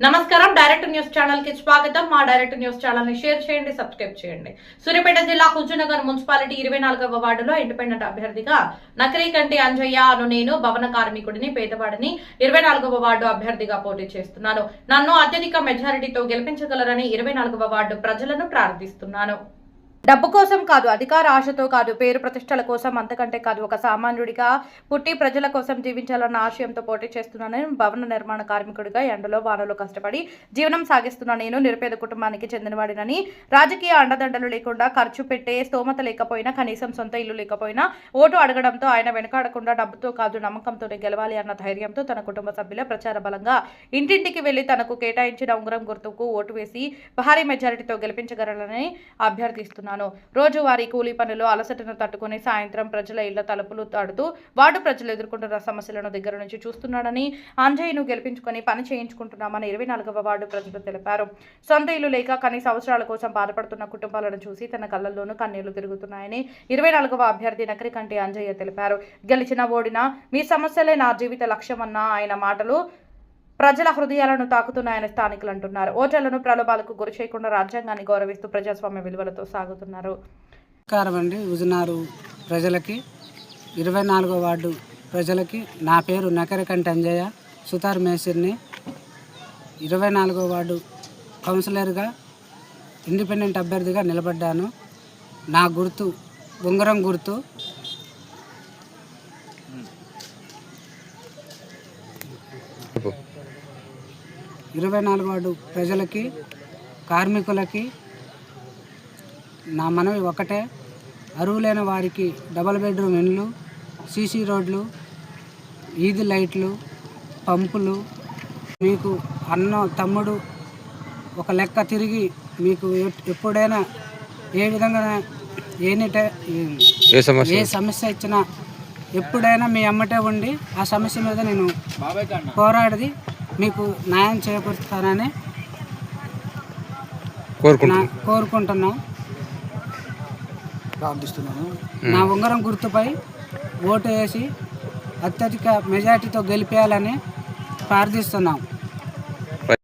నమస్కారం direct news channel కి స్వాగతం. మా డైరెక్ట్ న్యూస్ ఛానల్ ని షేర్ చేయండి, సబ్స్క్రైబ్ చేయండి. సూర్యాపేట జిల్లా హుజూర్నగర్ మున్సిపాలిటీ 24వ వార్డులో ఇండిపెండెంట్ అభ్యర్థిగా నకరికంటి అంజయ్య అను నేను భవన కార్మికుడిని పేదవాడిని 24వ వార్డు అభ్యర్థిగా పోటీ చేస్తున్నాను. నన్ను అత్యధిక మెజారిటీతో గెలిపించగలరని 24వ వార్డు ప్రజలను ప్రార్థిస్తున్నాను. డబ్బు కోసం కాదు, అధికార ఆశతో కాదు, పేరు ప్రతిష్టల కోసం, అంతకంటే కాదు, ఒక సామాన్యుడిగా పుట్టి ప్రజల కోసం జీవించాలన్న ఆశయంతో పోటీ చేస్తున్నానని భవన నిర్మాణ కార్మికుడిగా ఎండలో వానలో కష్టపడి జీవనం సాగిస్తున్న నేను నిరుపేద కుటుంబానికి చెందినవాడినని, రాజకీయ అండదండలు లేకుండా, ఖర్చు పెట్టే స్తోమత లేకపోయినా, కనీసం సొంత ఇల్లు లేకపోయినా ఓటు అడగడంతో ఆయన వెనకాడకుండా డబ్బుతో కాదు నమ్మకంతోనే గెలవాలి అన్న ధైర్యంతో తన కుటుంబ సభ్యుల ప్రచార బలంగా ఇంటింటికి వెళ్లి తనకు కేటాయించిన ఉంగరం గుర్తుకు ఓటు వేసి భారీ మెజారిటీతో గెలిపించగలరని అభ్యర్థిస్తున్నారు. రోజువారీ కూలీ పనులు అలసటను తట్టుకుని సాయంత్రం ప్రజల ఇళ్ల తలుపులు తాడుతూ వార్డు ప్రజలు ఎదుర్కొంటున్న సమస్యలను దగ్గర నుంచి చూస్తున్నాడని, అంజయ్యను గెలిపించుకొని పని చేయించుకుంటున్నామని 24వ వార్డు ప్రజలు తెలిపారు. సొంత ఇల్లు లేక కనీస అవసరాల కోసం బాధపడుతున్న కుటుంబాలను చూసి తన కళ్ళల్లోనూ కన్నీళ్లు తిరుగుతున్నాయని 24వ అభ్యర్థి నకరికంటి అంజయ్య తెలిపారు. గెలిచిన ఓడినా మీ సమస్యలే నా జీవిత లక్ష్యమన్న ఆయన మాటలు ప్రజల హృదయాలను తాకుతున్నాయని స్థానికులు అంటున్నారు. ఓటర్లను ప్రలోభాలకు గురి చేయకుండా రాజ్యాంగాన్ని గౌరవిస్తూ ప్రజాస్వామ్య విలువలతో సాగుతున్నారు. నమస్కారం అండి. హుజూర్నగర్ ప్రజలకి, 24వ వార్డు ప్రజలకి నా పేరు నకరికంటి అంజయ్య, సుతార్ మేసిర్ని. 24వ వార్డు కౌన్సిలర్గా ఇండిపెండెంట్ అభ్యర్థిగా నిలబడ్డాను. నా గుర్తు ఉంగరం గుర్తు. ఇరవై 24 వార్డు ప్రజలకి, కార్మికులకి నా మనవి ఒకటే, అరువులైన వారికి డబల్ బెడ్రూమ్ ఇండ్లు, సీసీ రోడ్లు, ఈది లైట్లు, పంపులు, మీకు అన్న తమ్ముడు ఒక లెక్క తిరిగి మీకు ఎప్పుడైనా ఏ విధంగా ఏ సమస్య ఇచ్చినా ఎప్పుడైనా మీ అమ్మటే ఉండి ఆ సమస్య మీద నేను పోరాడి మీకు న్యాయం చేకూరుస్తానని కోరుకుంటున్నాను, ప్రార్థిస్తున్నాను. నా ఉంగరం గుర్తుపై ఓటు వేసి అత్యధిక మెజార్టీతో గెలిపేయాలని ప్రార్థిస్తున్నాం.